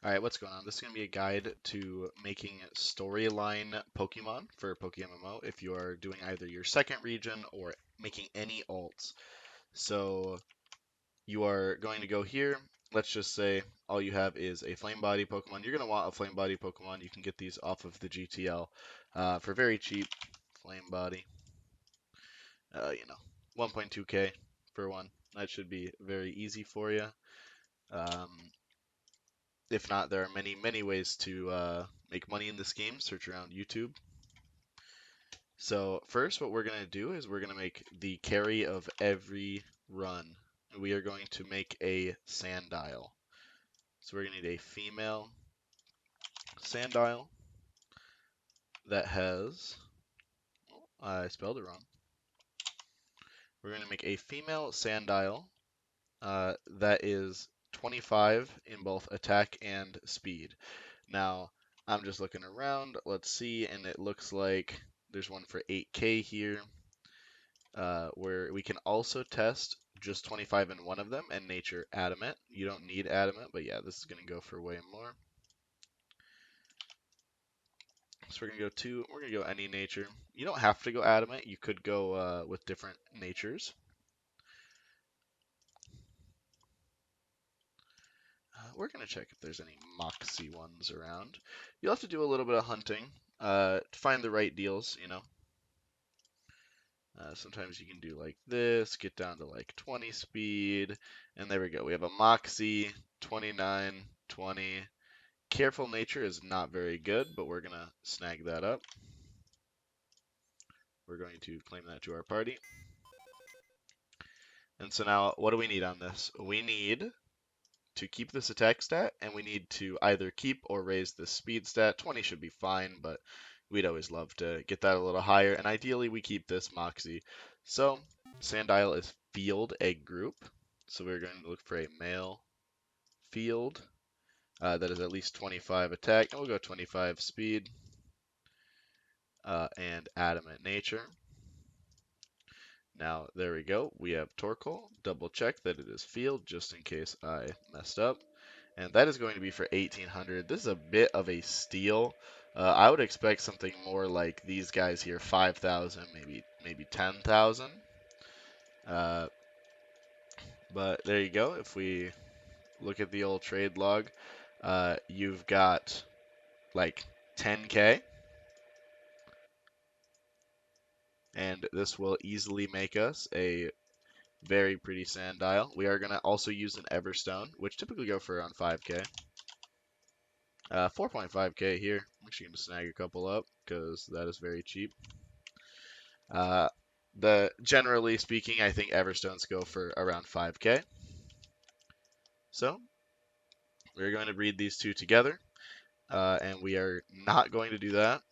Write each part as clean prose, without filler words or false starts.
Alright, what's going on? This is going to be a guide to making storyline Pokemon for PokeMMO if you are doing either your second region or making any alts. So you are going to go here. Let's just say all you have is a Flame Body Pokemon. You're going to want a Flame Body Pokemon. You can get these off of the GTL for very cheap. Flame Body, 1.2k for one. That should be very easy for you. Um, If not, there are many, many ways to make money in this game. Search around YouTube. So first, what we're going to do is we're going to make the carry of every run. We are going to make a Sandile. So we're going to need a female Sandile that has, I spelled it wrong. We're going to make a female Sandile that is 25 in both attack and speed. Now, I'm just looking around. Let's see, and it looks like there's one for 8K here, where we can also test just 25 in one of them and nature adamant. You don't need adamant, but yeah, this is going to go for way more. So we're gonna go any nature. You don't have to go adamant. You could go with different natures. We're gonna check if there's any Moxie ones around. You'll have to do a little bit of hunting to find the right deals, you know. Sometimes you can do like this, get down to like 20 speed, and there we go. We have a Moxie, 29, 20. Careful nature is not very good, but we're gonna snag that up. We're going to claim that to our party. And so now, what do we need on this? We need to keep this attack stat, and we need to either keep or raise the speed stat. 20 should be fine, but we'd always love to get that a little higher, and ideally we keep this Moxie. So, Sandile is field egg group, so we're going to look for a male field that is at least 25 attack, and we'll go 25 speed and adamant nature. Now, there we go. We have Torkoal. Double check that it is field just in case I messed up. And that is going to be for 1800. This is a bit of a steal. I would expect something more like these guys here, 5,000, maybe 10,000. But there you go. If we look at the old trade log, you've got like 10k, and this will easily make us a very pretty Sandile. We are going to also use an Everstone, which typically go for around 5k. 4.5k here. I'm actually going to snag a couple up because that is very cheap. Generally speaking, I think Everstones go for around 5k. So we're going to breed these two together, and we are not going to do that.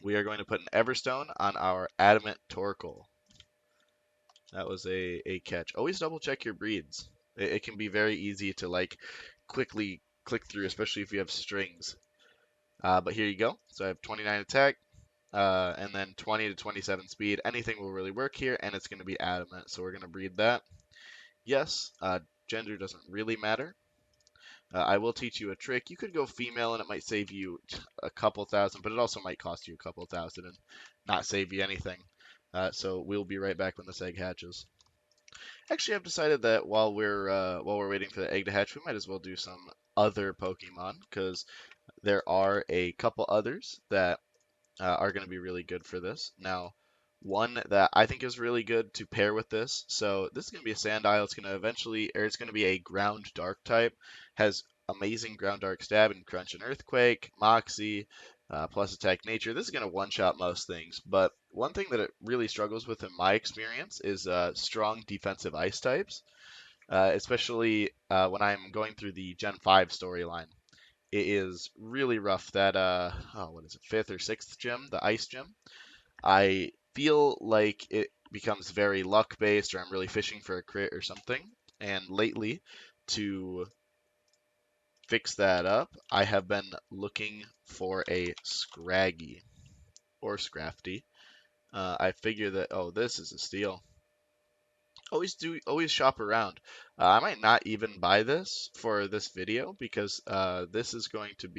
We are going to put an Everstone on our Adamant Torkoal. That was a catch. Always double check your breeds. It can be very easy to like quickly click through, especially if you have strings. But here you go. So I have 29 attack, and then 20 to 27 speed. Anything will really work here, and it's going to be adamant. So we're going to breed that. Yes, gender doesn't really matter. I will teach you a trick. You could go female, and it might save you a couple thousand, but it also might cost you a couple thousand and not save you anything. So we'll be right back when this egg hatches. Actually, I've decided that while we're waiting for the egg to hatch, we might as well do some other Pokemon because there are a couple others that are going to be really good for this. Now, one that I think is really good to pair with this. So this is going to be a Sandile. It's going to it's going to be a Ground Dark type. Has amazing Ground Dark stab and Crunch and Earthquake, Moxie, plus Attack Nature. This is going to one-shot most things. But one thing that it really struggles with in my experience is strong defensive Ice types, especially when I'm going through the Gen 5 storyline. It is really rough that what is it, fifth or sixth gym, the ice gym. I feel like it becomes very luck based, or I'm really fishing for a crit or something. And lately, to fix that up, I have been looking for a Scraggy or Scrafty. I figure that, oh, this is a steal. Always shop around. I might not even buy this for this video because this can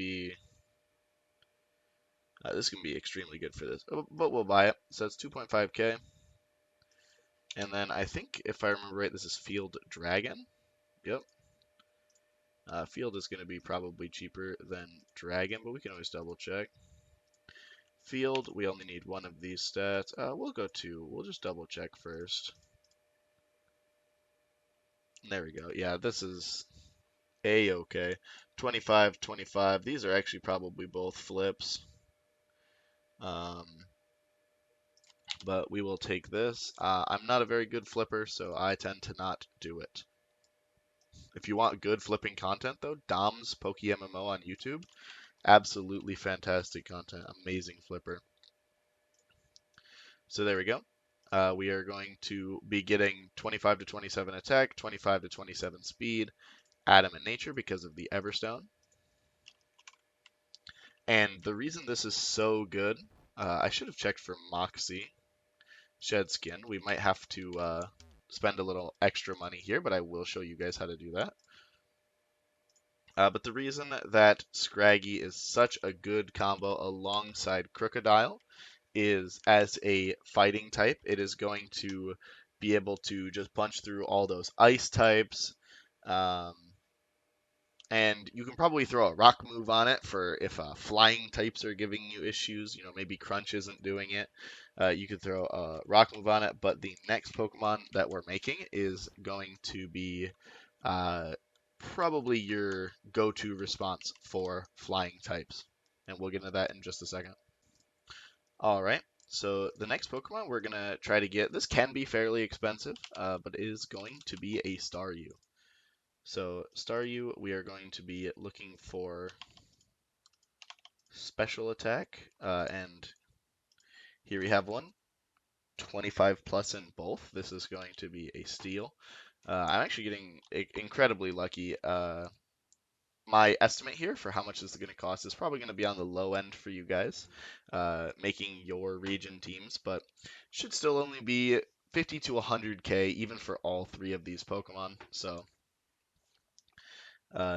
be extremely good for this. But we'll buy it. So it's 2.5k. And then I think if I remember right, this is Field Dragon. Yep. Field is going to be probably cheaper than Dragon, but we can always double check. Field, we only need one of these stats. We'll go two. We'll just double check first. There we go. Yeah, this is A-okay. 25, 25. These are actually probably both flips. Um, but we will take this. I'm not a very good flipper, so I tend to not do it. If you want good flipping content, though, Dom's PokeMMO on YouTube, absolutely fantastic content. Amazing flipper. So there we go. We are going to be getting 25 to 27 attack, 25 to 27 speed, Adamant Nature because of the Everstone. And the reason this is so good, I should have checked for Moxie Shed Skin. We might have to spend a little extra money here, but I will show you guys how to do that. But the reason that Scraggy is such a good combo alongside Crocodile is as a fighting type, it is going to be able to just punch through all those ice types. Um, and you can probably throw a rock move on it for if flying types are giving you issues. You know, maybe Crunch isn't doing it. You could throw a rock move on it. But the next Pokemon that we're making is going to be probably your go-to response for flying types. And we'll get into that in just a second. All right. So the next Pokemon we're going to try to get, this can be fairly expensive, but it is going to be a Staryu. So Staryu, we are going to be looking for special attack, and here we have one, 25 plus in both. This is going to be a steal. I'm actually getting incredibly lucky. My estimate here for how much this is going to cost is probably going to be on the low end for you guys, making your region teams, but should still only be 50 to 100k even for all three of these Pokemon. So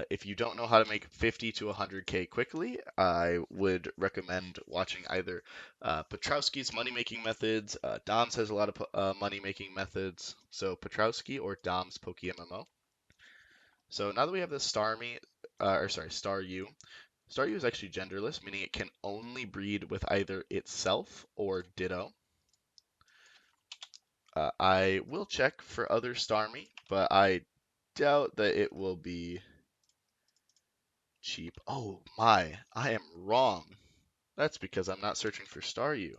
if you don't know how to make 50 to 100k quickly, I would recommend watching either Petrowski's money-making methods. Dom's has a lot of money-making methods, so Petrowski or Dom's PokeMMO. So now that we have this Staryu. Staryu is actually genderless, meaning it can only breed with either itself or Ditto. I will check for other Starmie, but I doubt that it will be cheap. Oh my, I am wrong. That's because I'm not searching for Staryu.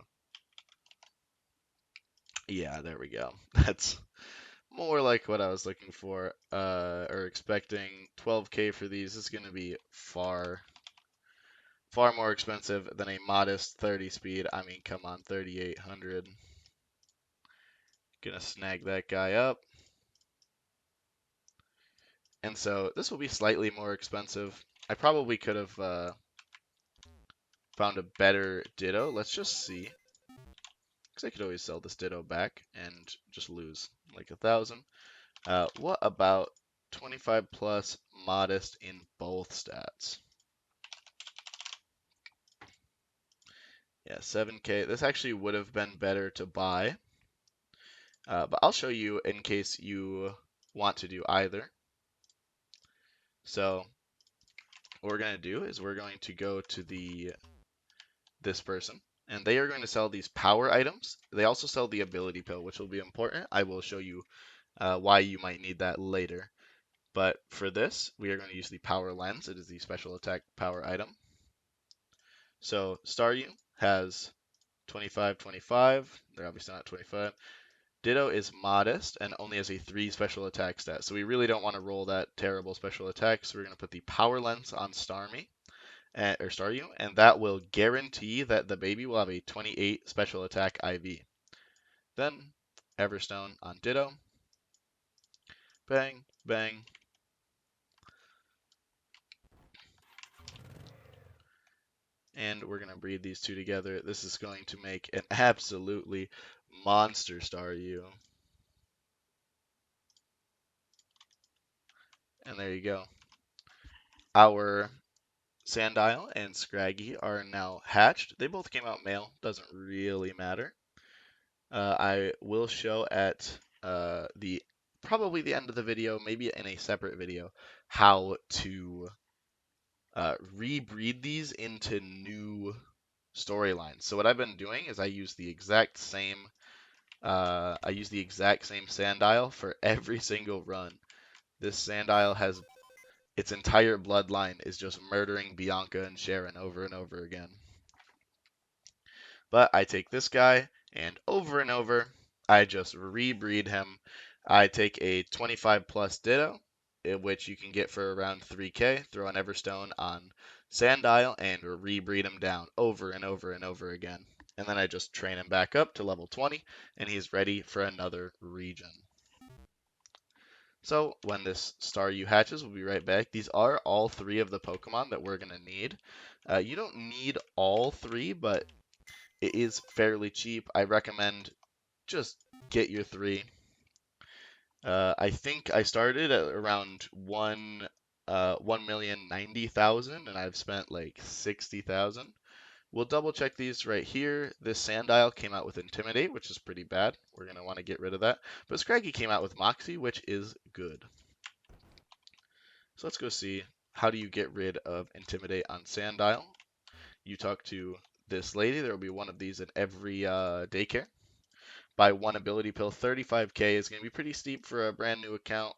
Yeah, there we go. That's more like what I was looking for, or expecting. 12k for these is going to be far more expensive than a modest 30 speed. I mean, come on, 3800. Gonna snag that guy up. And so this will be slightly more expensive. I probably could have found a better Ditto. Let's just see. Because I could always sell this Ditto back and just lose like 1,000. What about 25 plus modest in both stats? Yeah, 7k. This actually would have been better to buy. But I'll show you in case you want to do either. So what we're going to do is we're going to go to this person, and they are going to sell these power items. They also sell the ability pill, which will be important. I will show you why you might need that later. But for this, we are going to use the power lens. It is the special attack power item. So Staryu has 25, 25. They're obviously not 25. Ditto is modest and only has a 3 special attack stat. So we really don't want to roll that terrible special attack. So we're going to put the power lens on Staryu, and that will guarantee that the baby will have a 28 special attack IV. Then Everstone on Ditto. Bang, bang. And we're going to breed these two together. This is going to make an absolutely monster Staryu. And there you go. Our Sandile and Scraggy are now hatched. They both came out male. Doesn't really matter. I will show at the probably the end of the video, maybe in a separate video, how to rebreed these into new storylines. So what I've been doing is I use the exact same Sandile for every single run. This Sandile has its entire bloodline is just murdering Bianca and Sharon over and over again. But I take this guy, and over, I just rebreed him. I take a 25 plus Ditto, which you can get for around 3k, throw an Everstone on Sandile, and rebreed him down over and over again. And then I just train him back up to level 20, and he's ready for another region. So when this Staryu hatches, we'll be right back. These are all three of the Pokemon that we're going to need. You don't need all three, but it is fairly cheap. I recommend just get your three. I think I started at around 1,090,000, and I've spent like 60,000. We'll double check these right here. This Sandile came out with Intimidate, which is pretty bad. We're going to want to get rid of that. But Scraggy came out with Moxie, which is good. So let's go see how do you get rid of Intimidate on Sandile. You talk to this lady. There will be one of these in every daycare. Buy one ability pill. 35k is going to be pretty steep for a brand new account.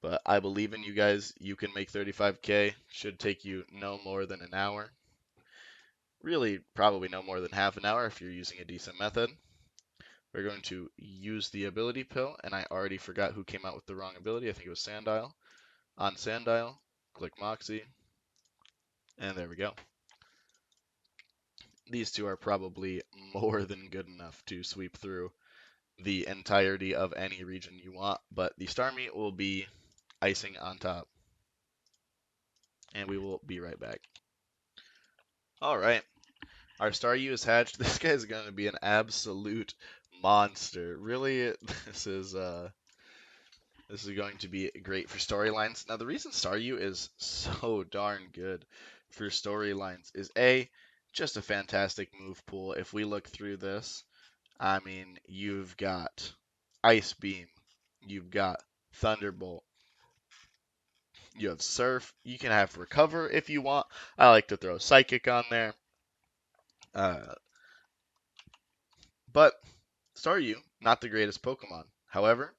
But I believe in you guys. You can make 35k. Should take you no more than an hour. Really, probably no more than half an hour if you're using a decent method. We're going to use the ability pill, and I already forgot who came out with the wrong ability. I think it was Sandile. On Sandile, click Moxie, and there we go. These two are probably more than good enough to sweep through the entirety of any region you want, but the Starmie will be icing on top. And we will be right back. All right, our Staryu is hatched. This guy is going to be an absolute monster. Really, this is going to be great for storylines. Now, the reason Staryu is so darn good for storylines is just a fantastic move pool. If we look through this, I mean, you've got Ice Beam, you've got Thunderbolt, you have Surf, you can have Recover if you want. I like to throw Psychic on there. Uh, but Staryu, not the greatest Pokemon. However,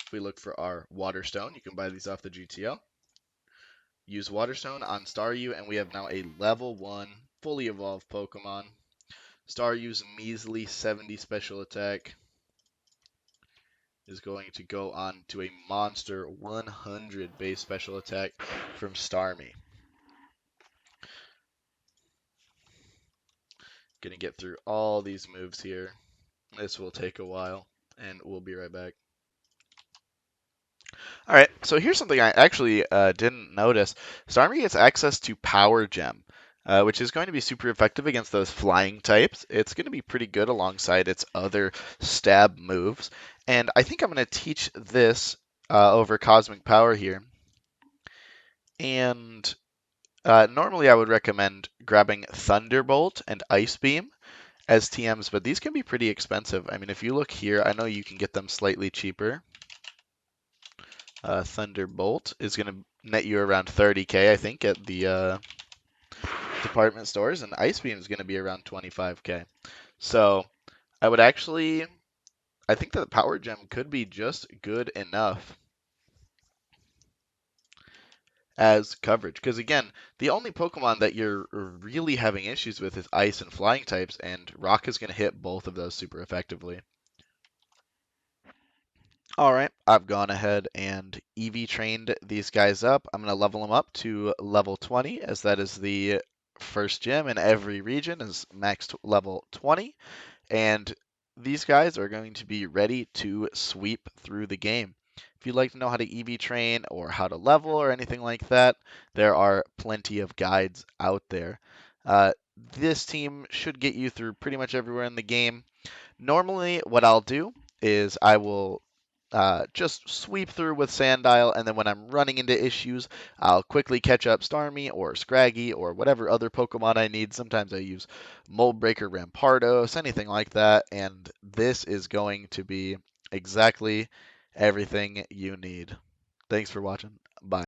if we look for our Water Stone, you can buy these off the GTL. Use Water Stone on Staryu, and we have now a level 1 fully evolved Pokemon. Staryu's measly 70 special attack is going to go on to a monster 100 base special attack from Starmie. Gonna get through all these moves here. This will take a while, and we'll be right back. All right, so here's something I actually didn't notice. Starmie gets access to Power Gem, which is going to be super effective against those flying types. It's going to be pretty good alongside its other stab moves. And I think I'm going to teach this over Cosmic Power here. And normally I would recommend grabbing Thunderbolt and Ice Beam as TMs, but these can be pretty expensive. I mean, if you look here, I know you can get them slightly cheaper. Thunderbolt is going to net you around 30k, I think, at the department stores, and Ice Beam is going to be around 25k. So I would actually, I think that the Power Gem could be just good enough as coverage. Because again, the only Pokemon that you're really having issues with is Ice and Flying types, and Rock is going to hit both of those super effectively. All right, I've gone ahead and EV trained these guys up. I'm going to level them up to level 20, as that is the first gym in every region is max level 20. And these guys are going to be ready to sweep through the game. If you'd like to know how to EV train or how to level or anything like that, there are plenty of guides out there. This team should get you through pretty much everywhere in the game. Normally, what I'll do is I will just sweep through with Sandile, and then when I'm running into issues, I'll quickly catch up Starmie or Scraggy or whatever other Pokemon I need. Sometimes I use Mold Breaker, Rampardos, anything like that, and this is going to be exactly everything you need. Thanks for watching. Bye.